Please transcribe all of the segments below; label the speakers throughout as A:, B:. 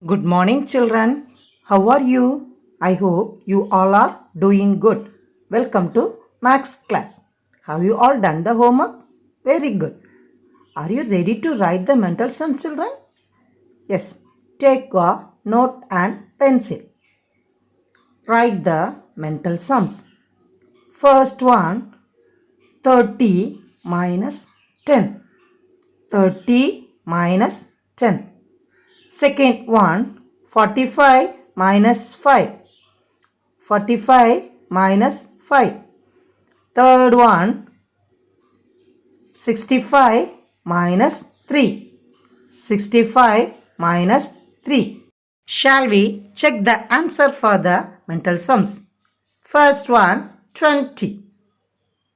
A: Good morning, children. How are you? I hope you all are doing good. Welcome to Max class. Have you all done the homework? Very good. Are you ready to write the mental sums, children? Yes. Take a note and pencil. Write the mental sums. First one, 30 minus 10. 30 minus 10. Second one, 45 minus 5. 45 minus 5. Third one, 65 minus 3. 65 minus 3. Shall we check the answer for the mental sums? First one, 20.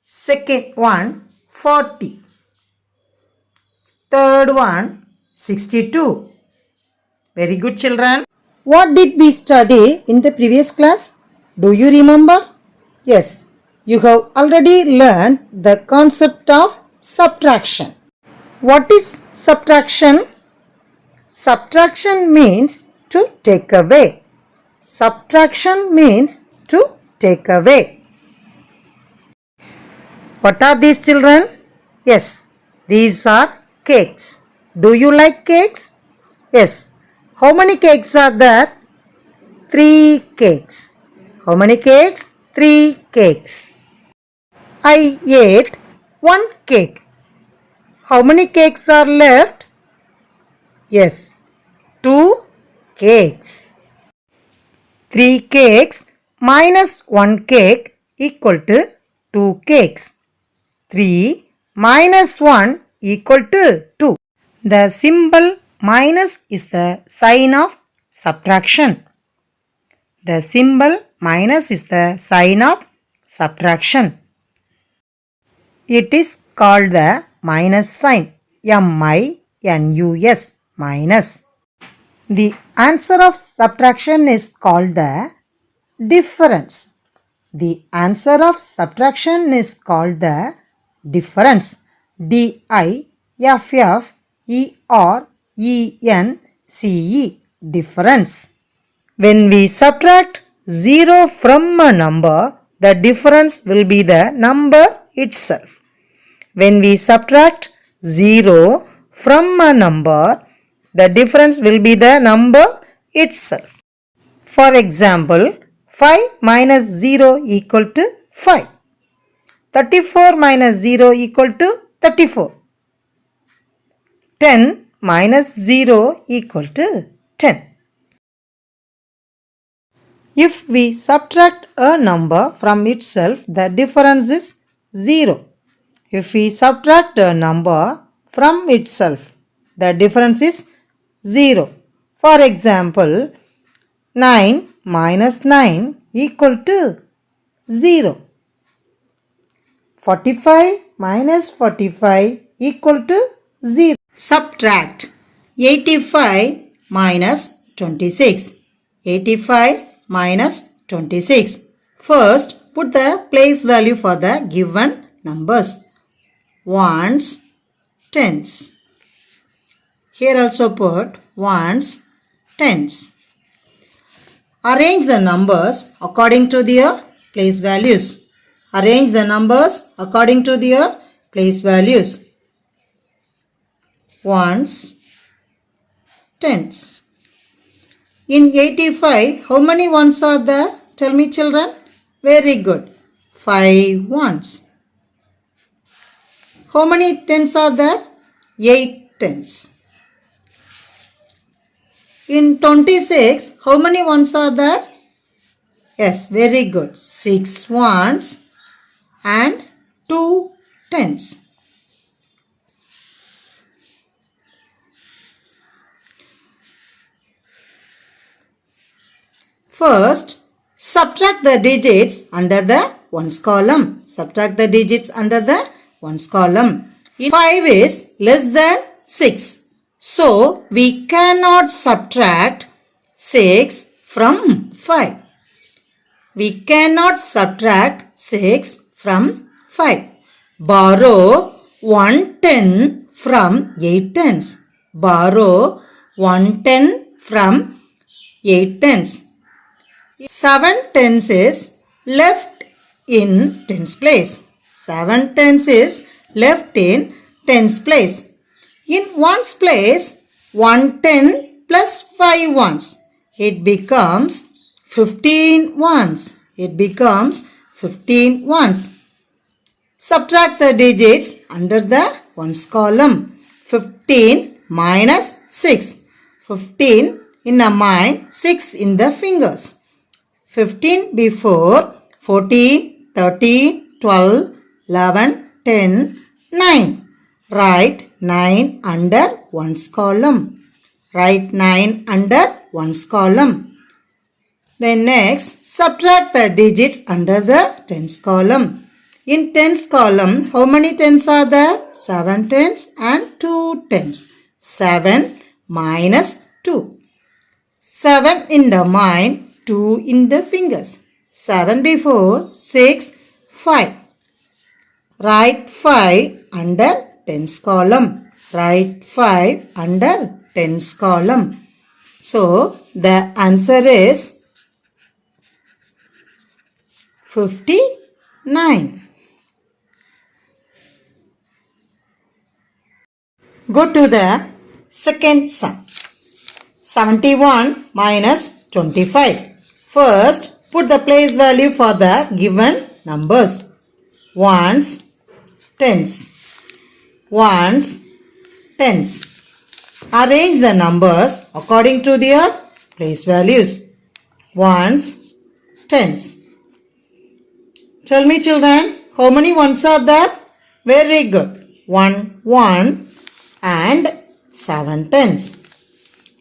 A: Second one, 40. Third one, 62. Very good, children. What did we study in the previous class? Do you remember? Yes, you have already learned the concept of subtraction. What is subtraction? Subtraction means to take away. Subtraction means to take away. What are these, children? Yes, these are cakes. Do you like cakes? Yes. How many cakes are there? 3 cakes. How many cakes? 3 cakes. I ate 1 cake. How many cakes are left? Yes, 2 cakes. 3 cakes minus 1 cake equal to 2 cakes. 3 minus 1 equal to 2. The symbol minus is the sign of subtraction. The symbol minus is the sign of subtraction. It is called the minus sign. M-I-N-U-S. Minus. The answer of subtraction is called the difference. The answer of subtraction is called the difference. D-I-F-F-E-R-E-N-C-E. Difference. When we subtract 0 from a number, the difference will be the number itself. When we subtract 0 from a number, the difference will be the number itself. For example, 5 minus 0 equal to 5. 34 minus 0 equal to 34. 10 minus 0 equal to 10. If we subtract a number from itself, the difference is 0. If we subtract a number from itself, the difference is 0. For example, 9 minus 9 equal to 0. 45 minus 45 equal to 0. Subtract 85 minus 26. 85 minus 26. First, put the place value for the given numbers. Ones, tens. Here also put ones, tens. Arrange the numbers according to their place values. Arrange the numbers according to their place values. Ones, tens. In 85, how many ones are there? Tell me, children. Very good. 5 ones. How many tens are there? 8 tens. In 26, how many ones are there? Yes, very good. 6 ones and 2 tens. First, subtract the digits under the ones column. Subtract the digits under the ones column. 5 is less than 6. So, we cannot subtract 6 from 5. We cannot subtract 6 from 5. Borrow 110 from 8 tens. Borrow 110 from 8 tens. 7 tens is left in tens place. 7 tens is left in tens place. In ones place, 1 10 plus 5 ones. It becomes 15 ones. It becomes 15 ones. Subtract the digits under the ones column. 15 minus 6. 15 in the mind, 6 in the fingers. 15 before 14, 13, 12, 11, 10, 9. Write 9 under ones column. Write 9 under ones column. Then next, subtract the digits under the tens column. In tens column, how many tens are there? 7 tens and 2 tens. 7 minus 2. 7 in the mind, 2 in the fingers. 7 before, 6, 5. Write 5 under tens column. Write 5 under tens column. So, the answer is 59. Go to the second sum. 71 minus 25. First, put the place value for the given numbers. Ones, tens. Ones, tens. Arrange the numbers according to their place values. Ones, tens. Tell me children, how many ones are there? Very good. 1, 1 and 7 tens.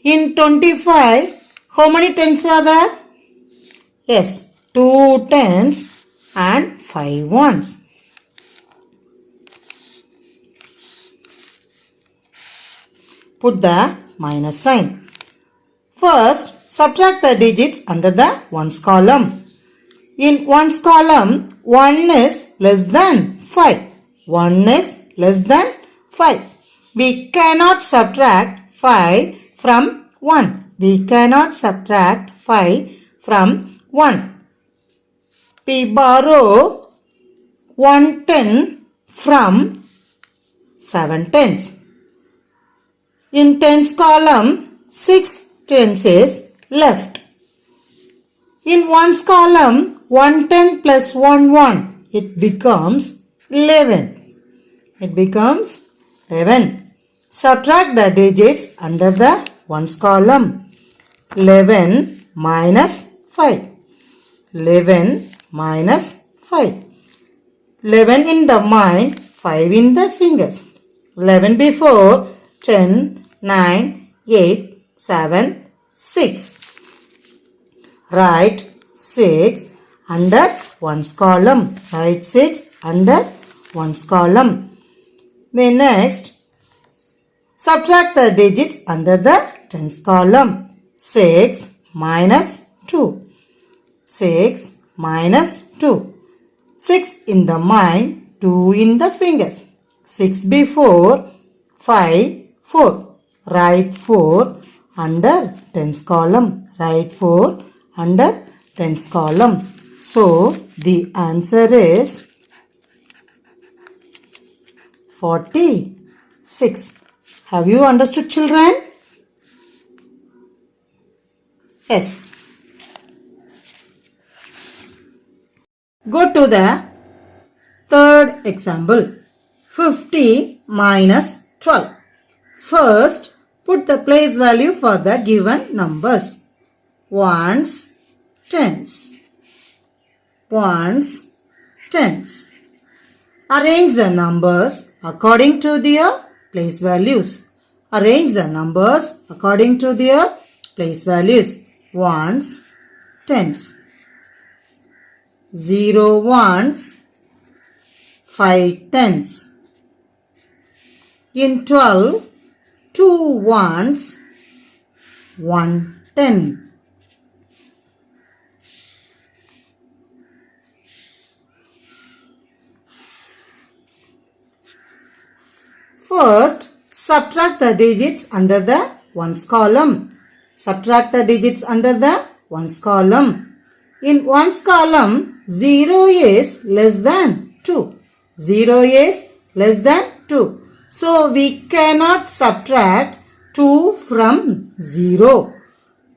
A: In 25, how many tens are there? Yes, 2 tens and 5 ones. Put the minus sign. First, subtract the digits under the ones column. In ones column, 1 is less than 5. 1 is less than 5. We cannot subtract 5 from 1. We cannot subtract 5 from 1. We borrow 1 10 from 7 tens. In tens column, 6 tens is left. In ones column, 1 10 plus 1 1. It becomes 11. It becomes 11. Subtract the digits under the ones column. 11 minus 5. 11 minus 5. 11 in the mind, 5 in the fingers. 11 before, 10, 9, 8, 7, 6. Write 6 under ones column. Write 6 under ones column. Then next, subtract the digits under the tens column. 6 minus 2. 6 minus 2. 6 in the mind, 2 in the fingers. 6 before, 5, 4. Write 4 under tens column. Write 4 under tens column. So, the answer is 46. Have you understood children? Yes. Go to the third example. 50 minus 12. First, put the place value for the given numbers. Ones, tens. Ones, tens. Arrange the numbers according to their place values. Arrange the numbers according to their place values. Ones, tens. 0 ones, 5 tens. In 12, 2 ones, 1 10. First, subtract the digits under the ones column. Subtract the digits under the ones column. In ones column, 0 is less than 2. 0 is less than 2. So we cannot subtract 2 from 0.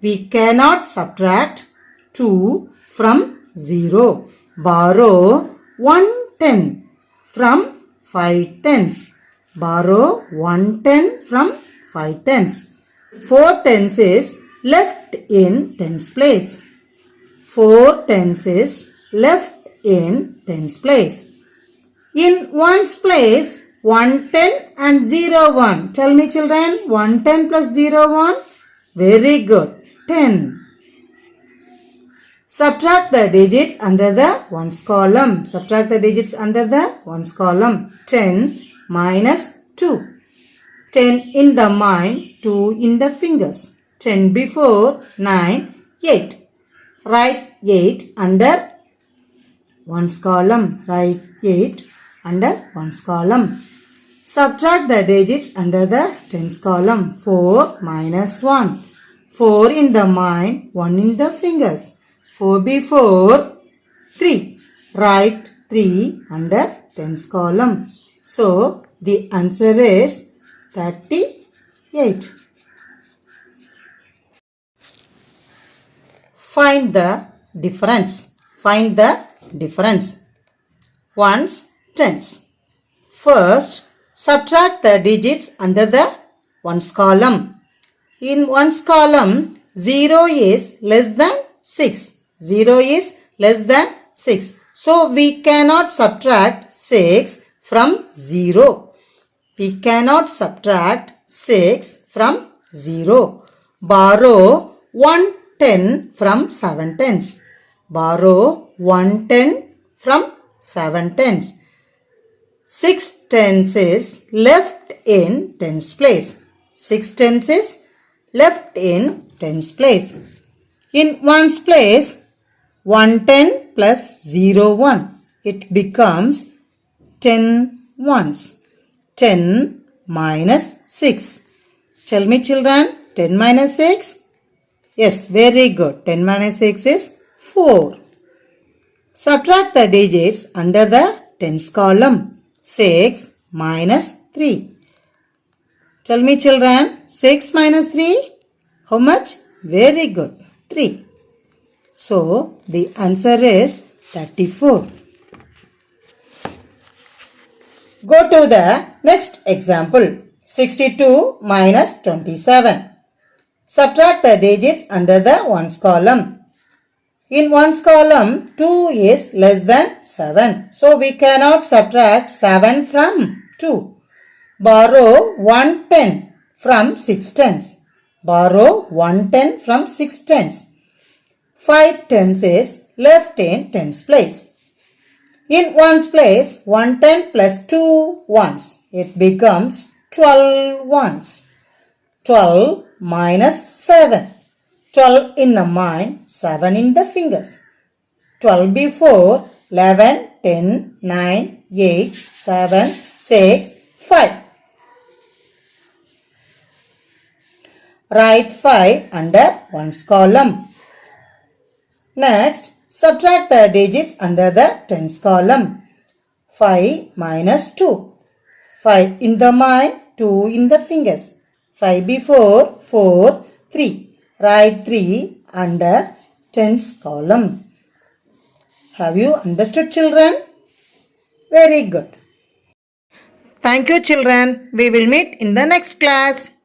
A: We cannot subtract 2 from 0. Borrow 110 from 5 tens. Borrow 110 from 5 tens. 4 tens is left in tens place. 4 tens is left in tens place. In ones place, 110 and 01. Tell me children, 110 plus 01. Very good. 10. Subtract the digits under the ones column. Subtract the digits under the ones column. 10 minus 2. 10 in the mind, 2 in the fingers. 10 before, 9, 8. Write 8 under ones column. Write 8 under ones column. Subtract the digits under the tens column. 4 minus 1. 4 in the mind, 1 in the fingers. 4 before, 3. Write 3 under tens column. So, the answer is 38. Find the difference. Find the difference. Ones, tens. First, subtract the digits under the ones column. In ones column, 0 is less than 6. 0 is less than 6. So, we cannot subtract 6 from 0. We cannot subtract 6 from 0. Borrow 110 from 7 tens. Borrow 110 from 7 tens. 6 tens is left in tens place. 6 tens is left in tens place. In ones place, 110 plus 01. It becomes 10 ones. 10 minus 6. Tell me children, 10 minus 6? Yes, very good. 10 minus 6 is 4. Subtract the digits under the tens column. 6 minus 3. Tell me children, 6 minus 3? How much? Very good. 3. So, the answer is 34. Go to the next example. 62 minus 27. Subtract the digits under the ones column. In ones column, 2 is less than 7. So, we cannot subtract 7 from 2. Borrow 110 from 6 tens. Borrow 110 from 6 tens. 5 tens is left in tens place. In ones place, 110 plus 2 ones. It becomes 12 ones. 12 minus 7. 12 in the mind, 7 in the fingers. 12 before, 11, 10, 9, 8, 7, 6, 5. Write 5 under ones column. Next, subtract the digits under the tens column. 5 minus 2. 5 in the mind, 2 in the fingers. 5 before, 4, 3. Write 3 under tens column. Have you understood children? Very good. Thank you children. We will meet in the next class.